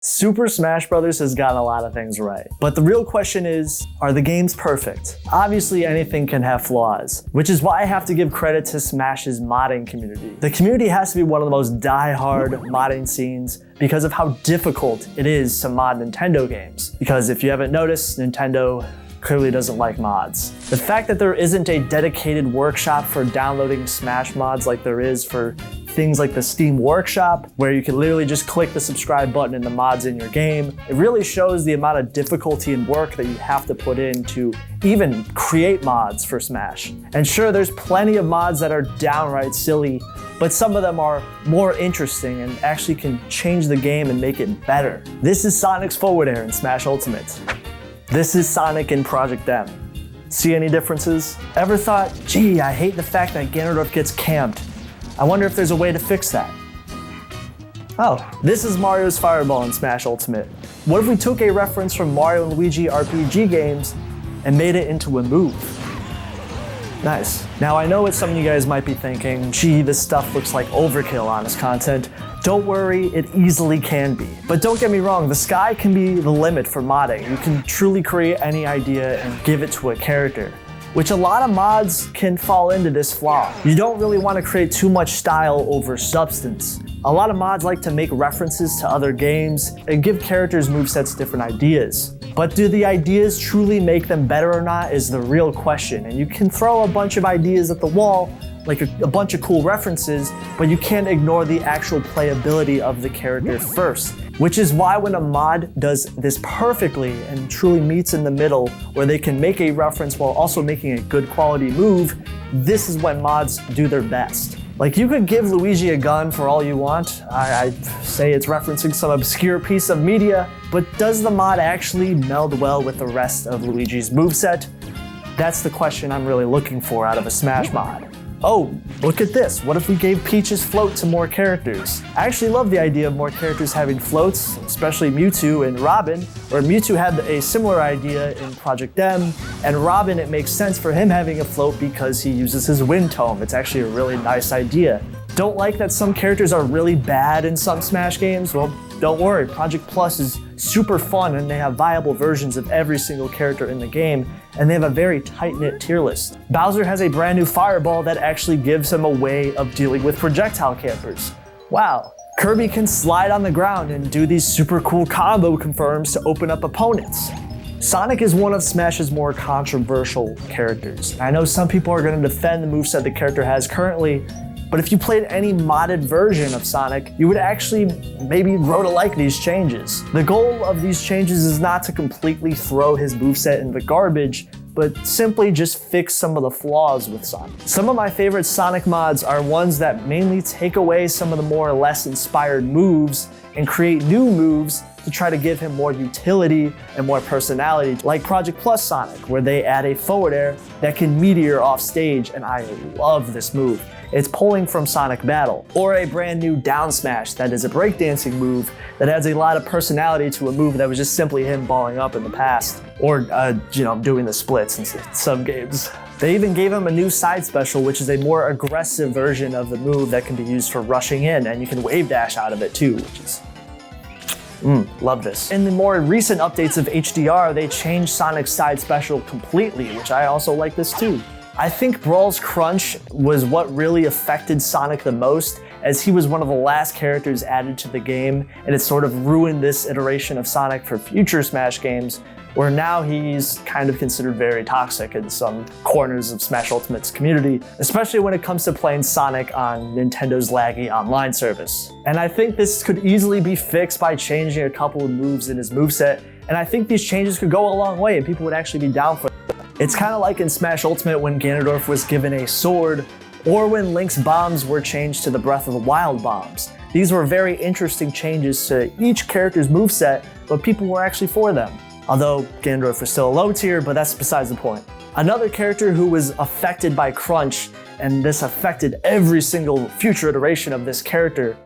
Super Smash Bros. Has gotten a lot of things right. But the real question is, are the games perfect? Obviously, anything can have flaws, which is why I have to give credit to Smash's modding community. The community has to be one of the most die-hard modding scenes because of how difficult it is to mod Nintendo games. Because if you haven't noticed, Nintendo clearly doesn't like mods. The fact that there isn't a dedicated workshop for downloading Smash mods like there is for things like the Steam Workshop, where you can literally just click the subscribe button and the mods in your game, it really shows the amount of difficulty and work that you have to put in to even create mods for Smash. And sure, there's plenty of mods that are downright silly, but some of them are more interesting and actually can change the game and make it better. This is Sonic's forward air in Smash Ultimate. This is Sonic in Project M. See any differences? Ever thought, gee, I hate the fact that Ganondorf gets camped. I wonder if there's a way to fix that. Oh, this is Mario's Fireball in Smash Ultimate. What if we took a reference from Mario and Luigi RPG games and made it into a move? Nice. Now I know what some of you guys might be thinking, gee, this stuff looks like overkill on this content. Don't worry, it easily can be. But don't get me wrong, the sky can be the limit for modding. You can truly create any idea and give it to a character, which a lot of mods can fall into this flaw. You don't really want to create too much style over substance. A lot of mods like to make references to other games and give characters movesets different ideas. But do the ideas truly make them better or not is the real question. And you can throw a bunch of ideas at the wall, like a bunch of cool references, but you can't ignore the actual playability of the character first. Which is why when a mod does this perfectly and truly meets in the middle, where they can make a reference while also making a good quality move, this is when mods do their best. Like, you could give Luigi a gun for all you want. I say it's referencing some obscure piece of media, but does the mod actually meld well with the rest of Luigi's moveset? That's the question I'm really looking for out of a Smash mod. Oh, look at this. What if we gave Peach's float to more characters? I actually love the idea of more characters having floats, especially Mewtwo and Robin, where Mewtwo had a similar idea in Project M, and Robin, it makes sense for him having a float because he uses his wind tome. It's actually a really nice idea. Don't like that some characters are really bad in some Smash games? Well, don't worry, Project Plus is super fun and they have viable versions of every single character in the game, and they have a very tight-knit tier list. Bowser has a brand new fireball that actually gives him a way of dealing with projectile campers. Wow. Kirby can slide on the ground and do these super cool combo confirms to open up opponents. Sonic is one of Smash's more controversial characters. I know some people are going to defend the moveset the character has currently, but if you played any modded version of Sonic, you would actually maybe grow to like these changes. The goal of these changes is not to completely throw his moveset in the garbage, but simply just fix some of the flaws with Sonic. Some of my favorite Sonic mods are ones that mainly take away some of the more or less inspired moves and create new moves to try to give him more utility and more personality, like Project Plus Sonic, where they add a forward air that can meteor off stage, and I love this move. It's pulling from Sonic Battle, or a brand new down smash that is a breakdancing move that adds a lot of personality to a move that was just simply him balling up in the past, or doing the splits in some games. They even gave him a new side special, which is a more aggressive version of the move that can be used for rushing in, and you can wave dash out of it too, which is love this. In the more recent updates of HDR, they changed Sonic's side special completely, which I also like this too. I think Brawl's Crunch was what really affected Sonic the most, as he was one of the last characters added to the game, and it sort of ruined this iteration of Sonic for future Smash games, where now he's kind of considered very toxic in some corners of Smash Ultimate's community, especially when it comes to playing Sonic on Nintendo's laggy online service. And I think this could easily be fixed by changing a couple of moves in his moveset, and I think these changes could go a long way and people would actually be down for it. It's kind of like in Smash Ultimate when Ganondorf was given a sword, or when Link's bombs were changed to the Breath of the Wild bombs. These were very interesting changes to each character's moveset, but people were actually for them. Although Ganondorf was still a low tier, but that's besides the point. Another character who was affected by Crunch, and this affected every single future iteration of this character,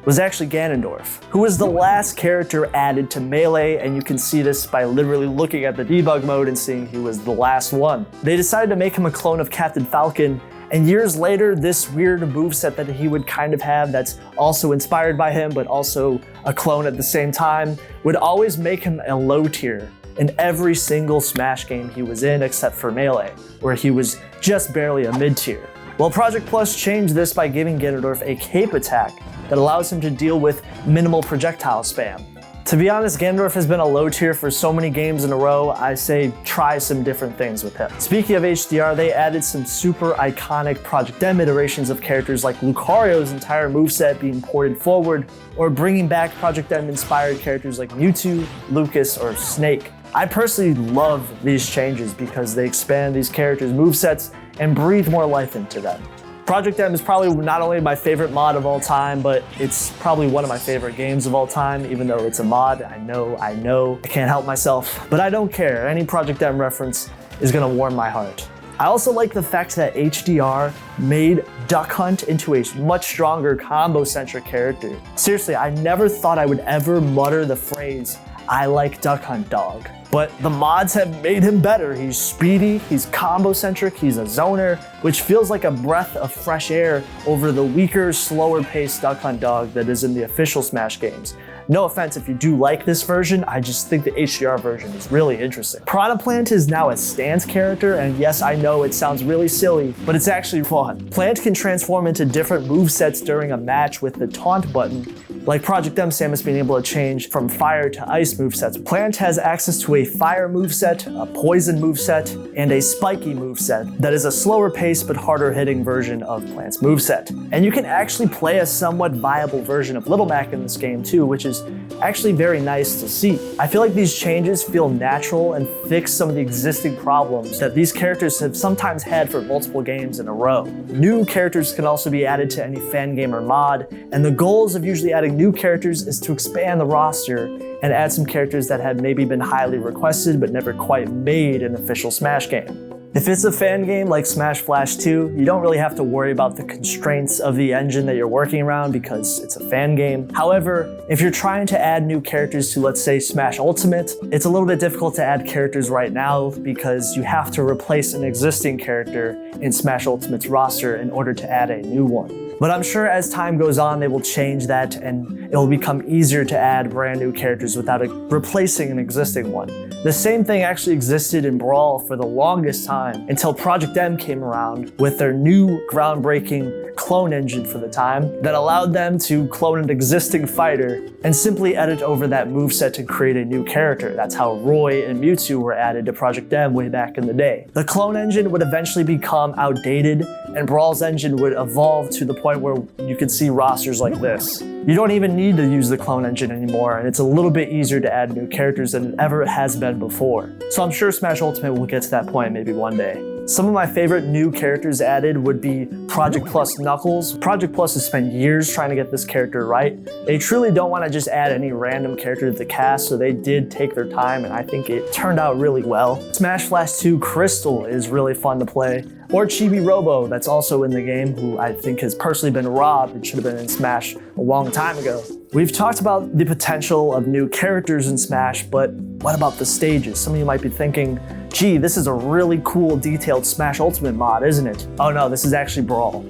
was actually Ganondorf, who was the last character added to Melee, and you can see this by literally looking at the debug mode and seeing he was the last one. They decided to make him a clone of Captain Falcon, and years later, this weird moveset that he would kind of have that's also inspired by him, but also a clone at the same time, would always make him a low tier in every single Smash game he was in except for Melee, where he was just barely a mid tier. Well, Project Plus changed this by giving Ganondorf a cape attack that allows him to deal with minimal projectile spam. To be honest, Ganondorf has been a low tier for so many games in a row, I say try some different things with him. Speaking of HDR, they added some super iconic Project M iterations of characters like Lucario's entire moveset being ported forward, or bringing back Project M inspired characters like Mewtwo, Lucas, or Snake. I personally love these changes because they expand these characters' movesets and breathe more life into them. Project M is probably not only my favorite mod of all time, but it's probably one of my favorite games of all time, even though it's a mod. I know, I can't help myself, but I don't care. Any Project M reference is gonna warm my heart. I also like the fact that HDR made Duck Hunt into a much stronger combo-centric character. Seriously, I never thought I would ever mutter the phrase, "I like Duck Hunt, dog." But the mods have made him better. He's speedy, he's combo-centric, he's a zoner, which feels like a breath of fresh air over the weaker, slower-paced Duck Hunt dog that is in the official Smash games. No offense if you do like this version, I just think the HDR version is really interesting. Piranha Plant is now a stance character, and yes, I know it sounds really silly, but it's actually fun. Plant can transform into different movesets during a match with the taunt button, like Project M Samus being able to change from fire to ice movesets. Plant has access to a fire moveset, a poison moveset, and a spiky moveset that is a slower paced but harder hitting version of Plant's moveset. And you can actually play a somewhat viable version of Little Mac in this game too, which is actually very nice to see. I feel like these changes feel natural and fix some of the existing problems that these characters have sometimes had for multiple games in a row. New characters can also be added to any fangamer mod, and the goals of usually adding new characters is to expand the roster and add some characters that have maybe been highly requested but never quite made an official Smash game. If it's a fan game like Smash Flash 2, you don't really have to worry about the constraints of the engine that you're working around because it's a fan game. However, if you're trying to add new characters to, let's say, Smash Ultimate, it's a little bit difficult to add characters right now because you have to replace an existing character in Smash Ultimate's roster in order to add a new one. But I'm sure as time goes on, they will change that and it'll become easier to add brand new characters without replacing an existing one. The same thing actually existed in Brawl for the longest time until Project M came around with their new groundbreaking clone engine for the time that allowed them to clone an existing fighter and simply edit over that moveset to create a new character. That's how Roy and Mewtwo were added to Project M way back in the day. The clone engine would eventually become outdated and Brawl's engine would evolve to the point where you could see rosters like this. You don't even need to use the clone engine anymore, and it's a little bit easier to add new characters than it ever has been before. So I'm sure Smash Ultimate will get to that point maybe one day. Some of my favorite new characters added would be Project Plus Knuckles. Project Plus has spent years trying to get this character right. They truly don't want to just add any random character to the cast, so they did take their time, and I think it turned out really well. Smash Flash 2 Crystal is really fun to play. Or Chibi Robo, that's also in the game, who I think has personally been robbed and should have been in Smash a long time ago. We've talked about the potential of new characters in Smash, but what about the stages? Some of you might be thinking, gee, this is a really cool detailed Smash Ultimate mod, isn't it? Oh no, this is actually Brawl.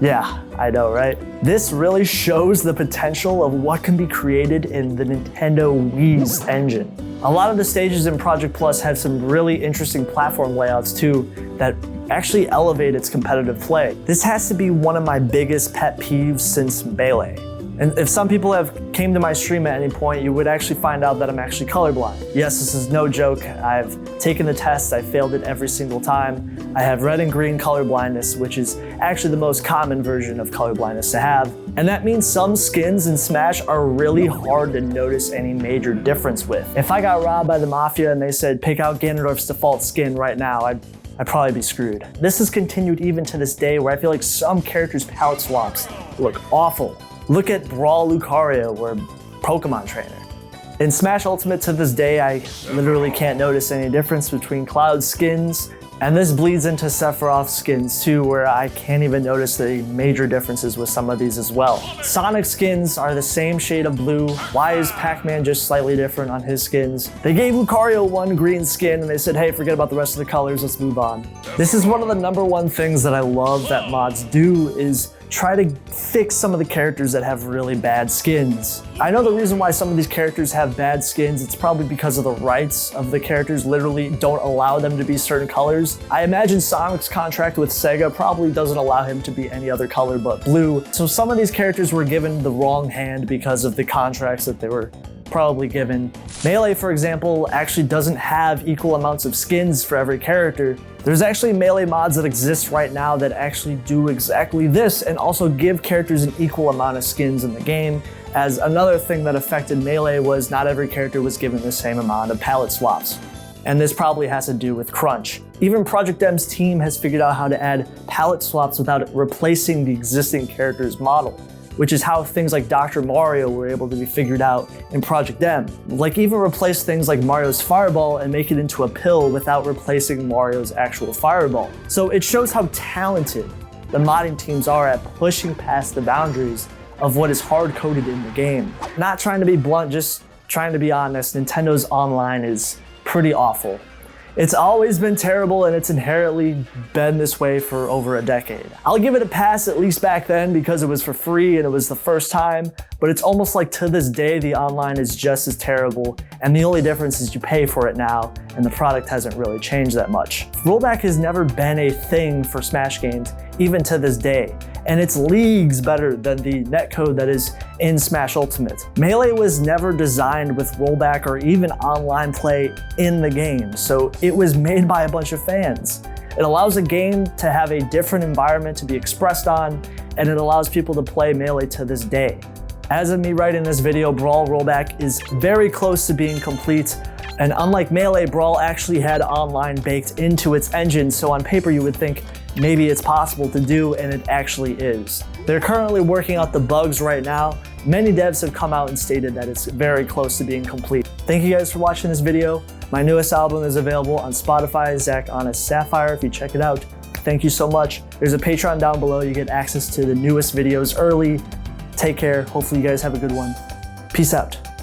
Yeah, I know, right? This really shows the potential of what can be created in the Nintendo Wii's engine. A lot of the stages in Project Plus have some really interesting platform layouts too that actually elevate its competitive play. This has to be one of my biggest pet peeves since Melee. And if some people have came to my stream at any point, you would actually find out that I'm actually colorblind. Yes, this is no joke. I've taken the test, I failed it every single time. I have red and green color blindness, which is actually the most common version of color blindness to have. And that means some skins in Smash are really hard to notice any major difference with. If I got robbed by the Mafia and they said, pick out Ganondorf's default skin right now, I'd probably be screwed. This has continued even to this day where I feel like some characters' palette swaps look awful. Look at Brawl Lucario or Pokemon Trainer. In Smash Ultimate to this day, I literally can't notice any difference between Cloud's skins And this bleeds into Sephiroth's skins too, where I can't even notice the major differences with some of these as well. Sonic skins are the same shade of blue. Why is Pac-Man just slightly different on his skins? They gave Lucario one green skin and they said, hey, forget about the rest of the colors, let's move on. This is one of the #1 things that I love that mods do is try to fix some of the characters that have really bad skins. I know the reason why some of these characters have bad skins, it's probably because of the rights of the characters literally don't allow them to be certain colors. I imagine Sonic's contract with Sega probably doesn't allow him to be any other color but blue. So some of these characters were given the wrong hand because of the contracts that they were probably given. Melee, for example, actually doesn't have equal amounts of skins for every character. There's actually Melee mods that exist right now that actually do exactly this and also give characters an equal amount of skins in the game, as another thing that affected Melee was not every character was given the same amount of palette swaps. And this probably has to do with crunch. Even Project M's team has figured out how to add palette swaps without replacing the existing character's model, which is how things like Dr.Mario were able to be figured out in Project M. Like even replace things like Mario's fireball and make it into a pill without replacing Mario's actual fireball. So it shows how talented the modding teams are at pushing past the boundaries of what is hard-coded in the game. Not trying to be blunt, just trying to be honest, Nintendo's online is pretty awful. It's always been terrible and it's inherently been this way for over a decade. I'll give it a pass at least back then because it was for free and it was the first time, but it's almost like to this day the online is just as terrible and the only difference is you pay for it now and the product hasn't really changed that much. Rollback has never been a thing for Smash games, even to this day, and it's leagues better than the netcode that is in Smash Ultimate. Melee was never designed with rollback or even online play in the game, so it was made by a bunch of fans. It allows a game to have a different environment to be expressed on, and it allows people to play Melee to this day. As of me writing this video, Brawl rollback is very close to being complete, and unlike Melee, Brawl actually had online baked into its engine, so on paper you would think maybe it's possible to do, and it actually is. They're currently working out the bugs right now. Many devs have come out and stated that it's very close to being complete. Thank you guys for watching this video. My newest album is available on Spotify, Zach Honest Sapphire, if you check it out. Thank you so much. There's a Patreon down below. You get access to the newest videos early. Take care. Hopefully you guys have a good one. Peace out.